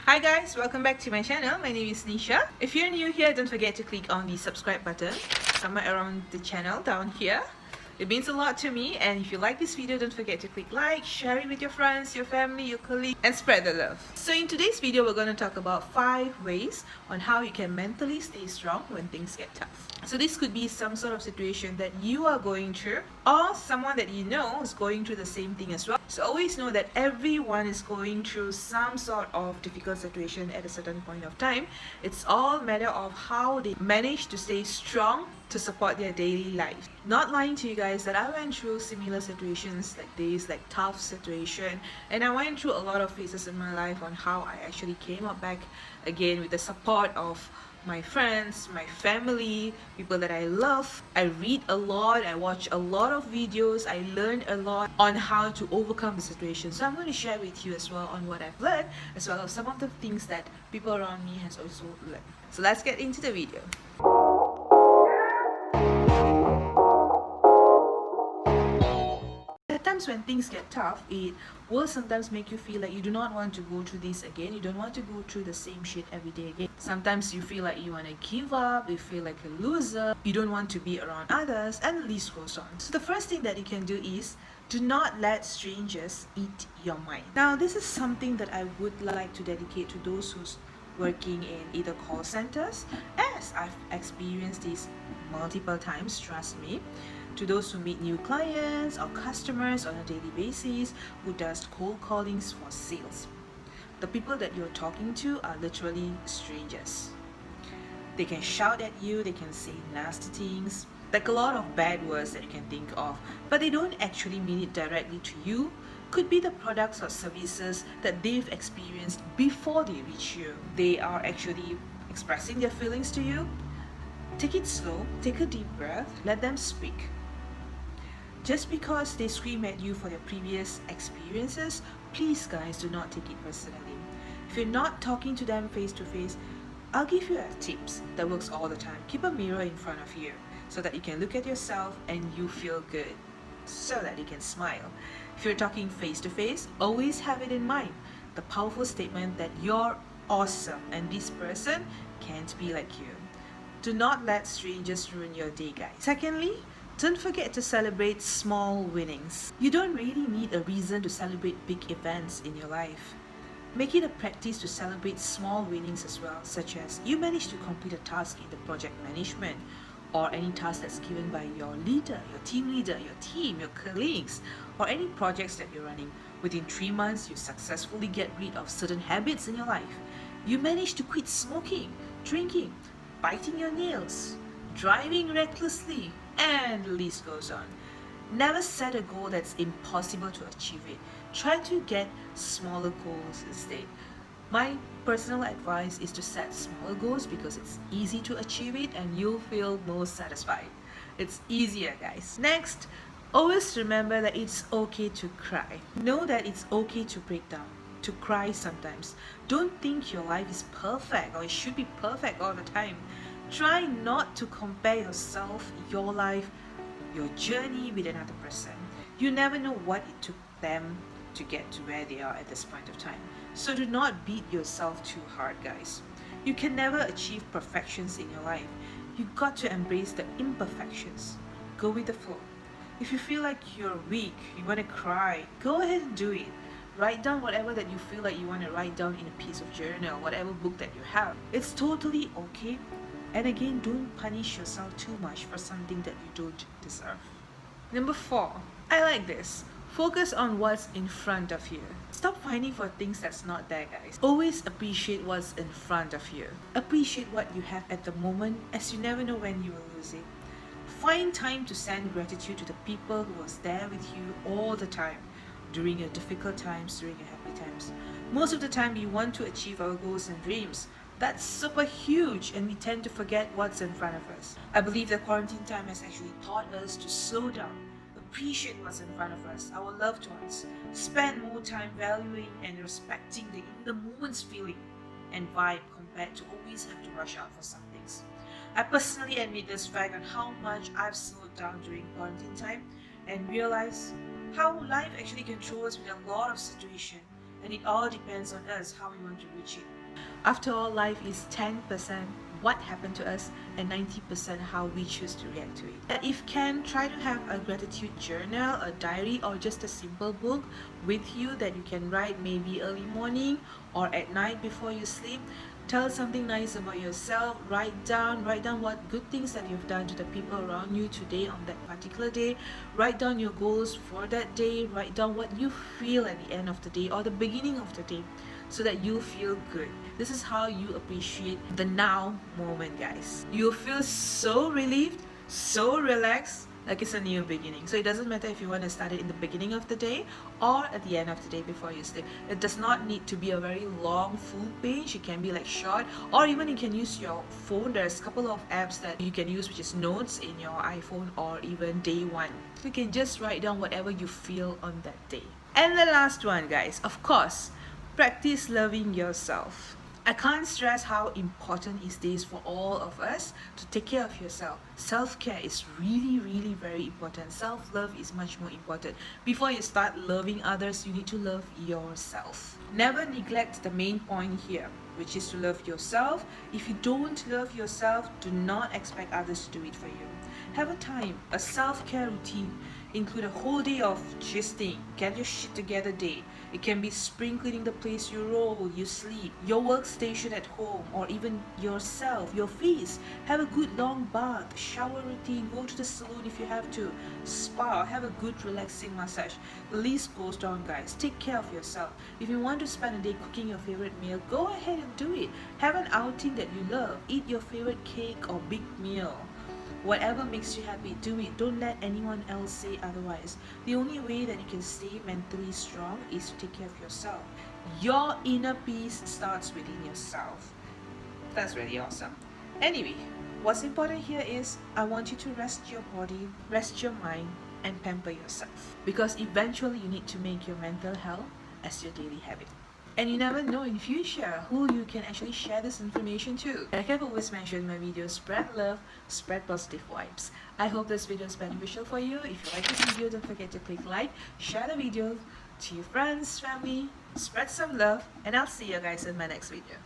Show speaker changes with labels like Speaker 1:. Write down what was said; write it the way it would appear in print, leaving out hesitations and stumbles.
Speaker 1: Hi guys, welcome back to my channel. My name is Nisha. If you're new here, don't forget to click on the subscribe button somewhere around the channel down here. It means a lot to me, and if you like this video, don't forget to click like, share it with your friends, your family, your colleagues, and spread the love. So in today's video, we're going to talk about 5 ways on how you can mentally stay strong when things get tough. So this could be some sort of situation that you are going through, or someone that you know is going through the same thing as well. So always know that everyone is going through some sort of difficult situation at a certain point of time. It's all a matter of how they manage to stay strong to support their daily life. Not lying to you guys that I went through similar situations like this, like tough situation, and I went through a lot of phases in my life on how I actually came up back again with the support of my friends, my family, people that I love. I read a lot, I watch a lot of videos, I learned a lot on how to overcome the situation. So I'm going to share with you as well on what I've learned, as well as some of the things that people around me has also learned. So let's get into the video. At times when things get tough, it will sometimes make you feel like you do not want to go through this again. You don't want to go through the same shit every day again. Sometimes you feel like you want to give up, you feel like a loser, you don't want to be around others, and the list goes on. So the first thing that you can do is do not let strangers eat your mind. Now, this is something that I would like to dedicate to those who's working in either call centers, as I've experienced this multiple times, trust me. To those who meet new clients or customers on a daily basis, who does cold callings for sales. The people that you're talking to are literally strangers. They can shout at you, they can say nasty things, like a lot of bad words that you can think of, but they don't actually mean it directly to you. Could be the products or services that they've experienced before they reach you. They are actually expressing their feelings to you. Take it slow, take a deep breath, let them speak. Just because they scream at you for their previous experiences, please guys, do not take it personally. If you're not talking to them face to face, I'll give you a tips that works all the time. Keep a mirror in front of you so that you can look at yourself and you feel good, so that you can smile. If you're talking face to face, always have it in mind, the powerful statement that you're awesome and this person can't be like you. Do not let strangers ruin your day, guys. Secondly, don't forget to celebrate small winnings. You don't really need a reason to celebrate big events in your life. Make it a practice to celebrate small winnings as well, such as you managed to complete a task in the project management, or any task that's given by your leader, your team leader, your team, your colleagues, or any projects that you're running. Within 3 months, you successfully get rid of certain habits in your life. You managed to quit smoking, drinking, biting your nails, driving recklessly, and the list goes on. Never set a goal that's impossible to achieve it. Try to get smaller goals instead. My personal advice is to set smaller goals because it's easy to achieve it and you'll feel most satisfied. It's easier, guys. Next, always remember that it's okay to cry. Know that it's okay to break down, to cry sometimes. Don't think your life is perfect or it should be perfect all the time. Try not to compare yourself, your life, your journey with another person. You never know what it took them to get to where they are at this point of time. So do not beat yourself too hard, guys. You can never achieve perfections in your life. You got to embrace the imperfections. Go with the flow. If you feel like you're weak, you want to cry, go ahead and do it. Write down whatever that you feel like you want to write down in a piece of journal, whatever book that you have. It's totally okay. And again, don't punish yourself too much for something that you don't deserve. Number 4, I like this. Focus on what's in front of you. Stop fighting for things that's not there, guys. Always appreciate what's in front of you. Appreciate what you have at the moment, as you never know when you will lose it. Find time to send gratitude to the people who was there with you all the time, during your difficult times, during your happy times. Most of the time, we want to achieve our goals and dreams. That's super huge and we tend to forget what's in front of us. I believe the quarantine time has actually taught us to slow down, appreciate what's in front of us, our loved ones, spend more time valuing and respecting the in-the-moment's feeling and vibe compared to always have to rush out for some things. I personally admit this fact on how much I've slowed down during quarantine time and realized how life actually can throw us with a lot of situation, and it all depends on us how we want to reach it. After all, life is 10% what happened to us and 90% how we choose to react to it. If can, try to have a gratitude journal, a diary, or just a simple book with you that you can write maybe early morning or at night before you sleep. Tell something nice about yourself. Write down what good things that you've done to the people around you today on that particular day. Write down your goals for that day. Write down what you feel at the end of the day or the beginning of the day, so that you feel good. This is how you appreciate the now moment, guys. You'll feel so relieved, so relaxed, like it's a new beginning. So it doesn't matter if you want to start it in the beginning of the day or at the end of the day before you sleep. It does not need to be a very long full page. It can be like short, or even you can use your phone. There's a couple of apps that you can use, which is notes in your iPhone, or even day one. You can just write down whatever you feel on that day. And the last one, guys, of course, practice loving yourself. I can't stress how important it is for all of us to take care of yourself. Self-care is really very important. Self-love is much more important. Before you start loving others, you need to love yourself. Never neglect the main point here, which is to love yourself. If you don't love yourself, do not expect others to do it for you. Have a self-care routine. Include a whole day of gisting, get your shit together day. It can be spring cleaning the place you roll, you sleep, your workstation at home, or even yourself, your face. Have a good long bath, shower routine, go to the salon if you have to, spa, have a good relaxing massage. The list goes down, guys. Take care of yourself. If you want to spend a day cooking your favorite meal, go ahead and do it. Have an outing that you love. Eat your favorite cake or big meal. Whatever makes you happy, do it. Don't let anyone else say otherwise. The only way that you can stay mentally strong is to take care of yourself. Your inner peace starts within yourself. That's really awesome. Anyway, what's important here is I want you to rest your body, rest your mind, and pamper yourself. Because eventually you need to make your mental health as your daily habit. And you never know in future who you can actually share this information to. Like I've always mentioned in my videos, spread love, spread positive vibes. I hope this video is beneficial for you. If you like this video, don't forget to click like, share the video to your friends, family, spread some love, and I'll see you guys in my next video.